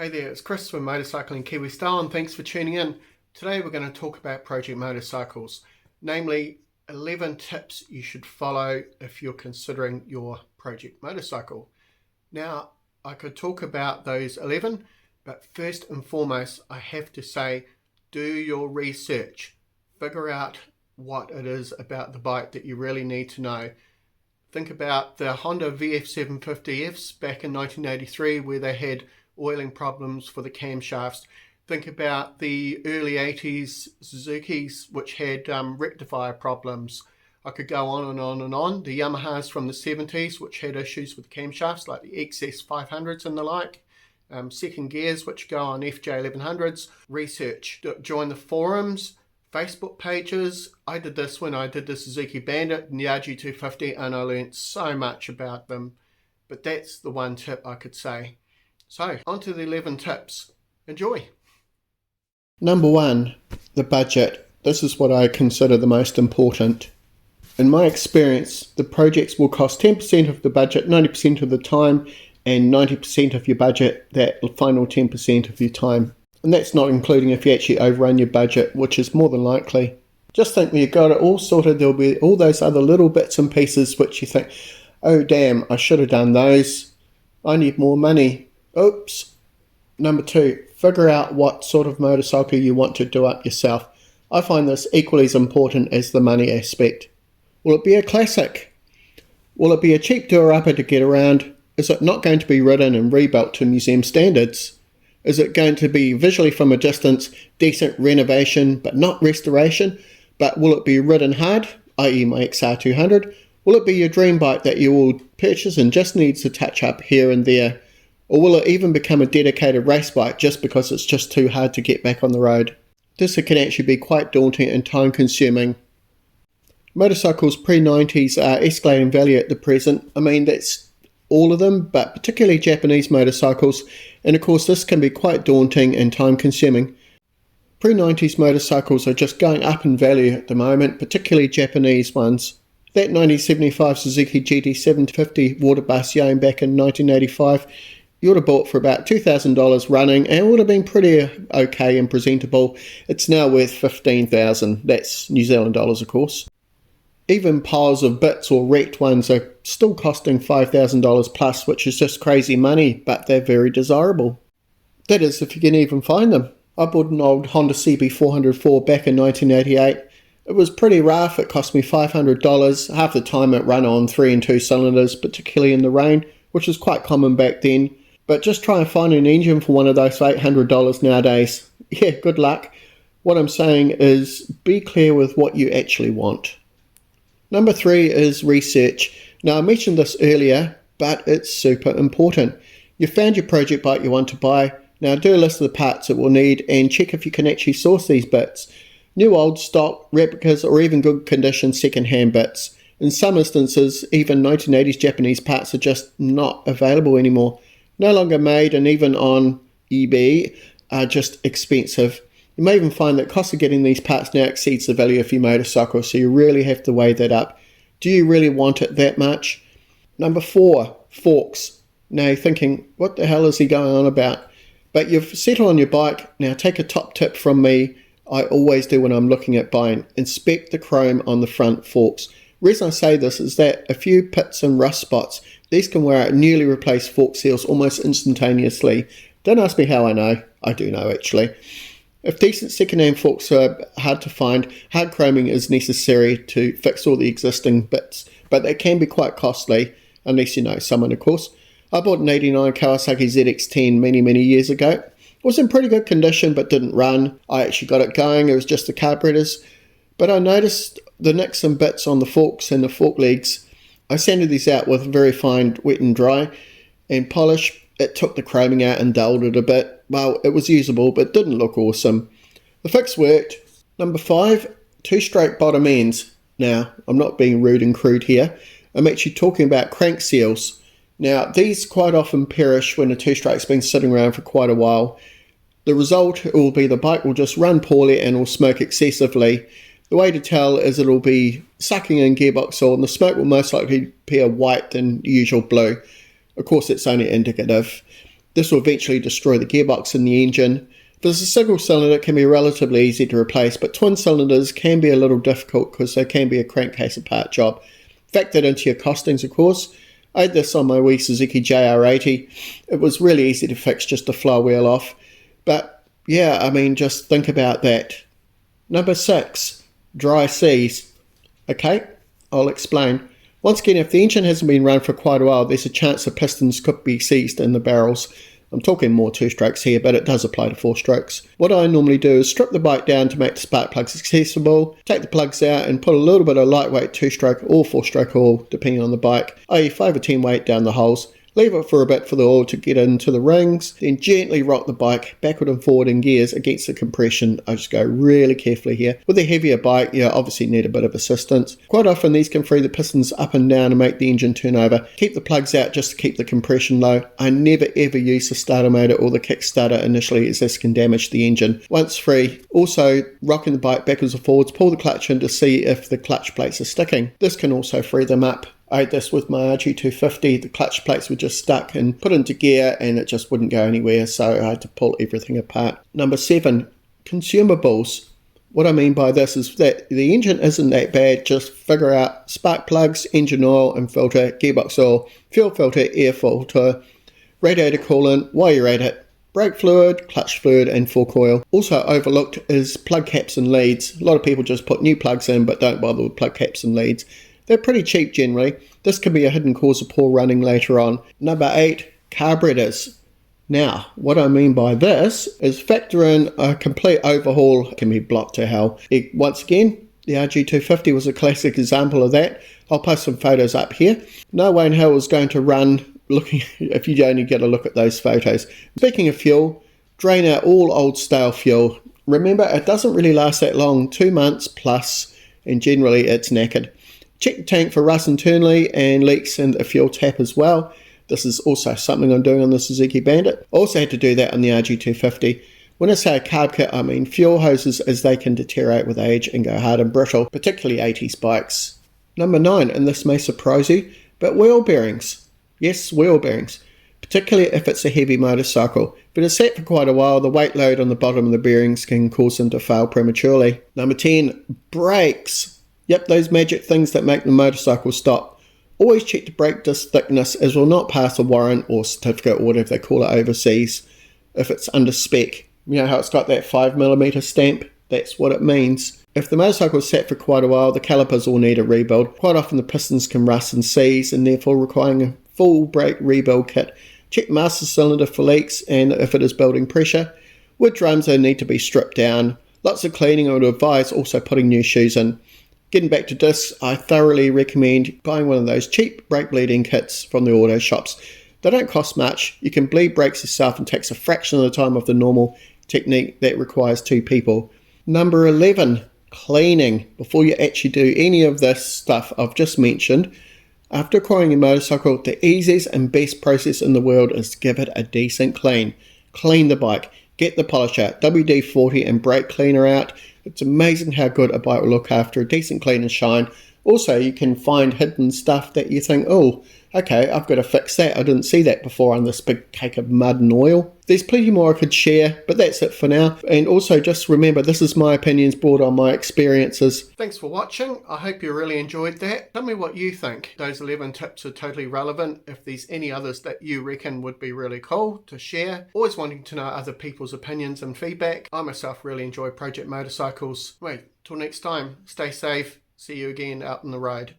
Hey there, it's Chris from Motorcycling Kiwi Style and thanks for tuning in. Today we're going to talk about project motorcycles, namely 11 tips you should follow if you're considering your project motorcycle. Now, I could talk about those 11, but first and foremost, I have to say, do your research. Figure out what it is about the bike that you really need to know. Think about the Honda VF750Fs back in 1983 where they had oiling problems for the camshafts. Think about the early 80s Suzukis which had rectifier problems. I could go on and on and on. The Yamahas from the 70s which had issues with camshafts like the XS500s and the like. Second gears which go on FJ1100s. Research. Join the forums, Facebook pages. I did this when I did the Suzuki Bandit and the RG250 and I learned so much about them. But that's the one tip I could say. So, on to the 11 tips. Enjoy! Number 1, the budget. This is what I consider the most important. In my experience, the projects will cost 10% of the budget 90% of the time and 90% of your budget that final 10% of your time. And that's not including if you actually overrun your budget, which is more than likely. Just think when you've got it all sorted, there'll be all those other little bits and pieces which you think, oh damn, I should have done those. I need more money. Oops. Number 2, figure out what sort of motorcycle you want to do up yourself. I find this equally as important as the money aspect. Will it be a classic? Will it be a cheap doer-upper to get around? Is it not going to be ridden and rebuilt to museum standards? Is it going to be visually from a distance decent renovation but not restoration? But will it be ridden hard, i.e. my XR200? Will it be your dream bike that you will purchase and just needs a touch up here and there? Or will it even become a dedicated race bike just because it's just too hard to get back on the road? This can actually be quite daunting and time consuming. Motorcycles pre-90s are escalating in value at the present. I mean, that's all of them, but particularly Japanese motorcycles. And of course, this can be quite daunting and time consuming. Pre-90s motorcycles are just going up in value at the moment, particularly Japanese ones. That 1975 Suzuki GT750 water bus Yone back in 1985, you would have bought for about $2,000 running and it would have been pretty okay and presentable. It's now worth $15,000. That's New Zealand dollars, of course. Even piles of bits or wrecked ones are still costing $5,000 plus, which is just crazy money, but they're very desirable. That is, if you can even find them. I bought an old Honda CB404 back in 1988. It was pretty rough. It cost me $500. Half the time it ran on 3 and 2 cylinders, particularly in the rain, which was quite common back then. But just try and find an engine for one of those for $800 nowadays. Yeah, good luck. What I'm saying is be clear with what you actually want. Number 3 is research. Now, I mentioned this earlier, but it's super important. You found your project bike you want to buy. Now, do a list of the parts it will need and check if you can actually source these bits. New, old, stock, replicas, or even good condition second-hand bits. In some instances, even 1980s Japanese parts are just not available anymore. No longer made, and even on eBay are just expensive. You may even find that cost of getting these parts now exceeds the value of your motorcycle, so you really have to weigh that up. Do you really want it that much? Number 4, forks. Now you're thinking, what the hell is he going on about? But you've settled on your bike. Now take a top tip from me. I always do when I'm looking at buying. Inspect the chrome on the front forks. The reason I say this is that a few pits and rust spots, these can wear out newly replaced fork seals almost instantaneously. Don't ask me how I know. I do know actually. If decent second-hand forks are hard to find, hard chroming is necessary to fix all the existing bits, but they can be quite costly, unless you know someone, of course. I bought an 89 Kawasaki ZX-10 many years ago. It was in pretty good condition, but didn't run. I actually got it going. It was just the carburetors. But I noticed the nicks and bits on the forks and the fork legs. I sanded these out with very fine wet and dry and polish. It took the chroming out and dulled it a bit. Well, it was usable, but didn't look awesome. The fix worked. Number 5, 2-stroke bottom ends. Now, I'm not being rude and crude here. I'm actually talking about crank seals. Now, these quite often perish when a 2-stroke's been sitting around for quite a while. The result will be the bike will just run poorly and will smoke excessively. The way to tell is it'll be sucking in gearbox oil and the smoke will most likely be a white than usual blue. Of course, it's only indicative. This will eventually destroy the gearbox in the engine. If it's a single cylinder, it can be relatively easy to replace, but twin cylinders can be a little difficult because they can be a crankcase apart job. Factor that into your costings, of course. I had this on my wee Suzuki JR80. It was really easy to fix, just the flywheel off. But yeah, I mean, just think about that. Number 6, dry seas. Okay, I'll explain. Once again, if the engine hasn't been run for quite a while, there's a chance the pistons could be seized in the barrels. I'm talking more 2-strokes here, but it does apply to 4-strokes. What I normally do is strip the bike down to make the spark plugs accessible, take the plugs out and put a little bit of lightweight 2-stroke or 4-stroke oil, depending on the bike, i.e. 5 or 10 weight down the holes. Leave it for a bit for the oil to get into the rings, then gently rock the bike backward and forward in gears against the compression. I just go really carefully here. With a heavier bike, you obviously need a bit of assistance. Quite often these can free the pistons up and down and make the engine turn over. Keep the plugs out just to keep the compression low. I never ever use the starter motor or the kick starter initially, as this can damage the engine. Once free, also rocking the bike backwards or forwards, pull the clutch in to see if the clutch plates are sticking. This can also free them up. I had this with my RG250, the clutch plates were just stuck and put into gear and it just wouldn't go anywhere, so I had to pull everything apart. Number 7, consumables. What I mean by this is that the engine isn't that bad, just figure out spark plugs, engine oil and filter, gearbox oil, fuel filter, air filter, radiator coolant, while you're at it, brake fluid, clutch fluid and fork oil. Also overlooked is plug caps and leads. A lot of people just put new plugs in but don't bother with plug caps and leads. They're pretty cheap generally. This can be a hidden cause of poor running later on. Number 8, carburetors. Now, what I mean by this is factor in a complete overhaul. It can be blocked to hell. Once again, the RG250 was a classic example of that. I'll post some photos up here. No way in hell is going to run looking if you only get a look at those photos. Speaking of fuel, drain out all old stale fuel. Remember, it doesn't really last that long, 2 months plus, and generally it's knackered. Check the tank for rust internally and leaks in the fuel tap as well. This is also something I'm doing on the Suzuki Bandit. Also had to do that on the RG250. When I say a carb kit, I mean fuel hoses, as they can deteriorate with age and go hard and brittle, particularly 80s bikes. Number 9, and this may surprise you, but wheel bearings. Yes, wheel bearings. Particularly if it's a heavy motorcycle. If it is sat for quite a while, the weight load on the bottom of the bearings can cause them to fail prematurely. Number 10, brakes. Yep, those magic things that make the motorcycle stop. Always check the brake disc thickness, as will not pass a warrant or certificate or whatever they call it overseas if it's under spec. You know how it's got that 5mm stamp? That's what it means. If the motorcycle is sat for quite a while, the calipers will need a rebuild. Quite often the pistons can rust and seize, and therefore requiring a full brake rebuild kit. Check master cylinder for leaks and if it is building pressure. With drums, they need to be stripped down. Lots of cleaning. I would advise also putting new shoes in. Getting back to discs, I thoroughly recommend buying one of those cheap brake bleeding kits from the auto shops. They don't cost much. You can bleed brakes yourself and takes a fraction of the time of the normal technique that requires 2 people. Number 11, cleaning. Before you actually do any of this stuff I've just mentioned, after acquiring your motorcycle, the easiest and best process in the world is to give it a decent clean. Clean the bike. Get the polish out, WD-40 and brake cleaner out. It's amazing how good a bike will look after a decent clean and shine. Also, you can find hidden stuff that you think, oh, okay, I've got to fix that. I didn't see that before on this big cake of mud and oil. There's plenty more I could share, but that's it for now. And also just remember, this is my opinions brought on my experiences. Thanks for watching. I hope you really enjoyed that. Tell me what you think. Those 11 tips are totally relevant. If there's any others that you reckon would be really cool to share. Always wanting to know other people's opinions and feedback. I myself really enjoy project motorcycles. Wait, till next time, stay safe. See you again out on the road.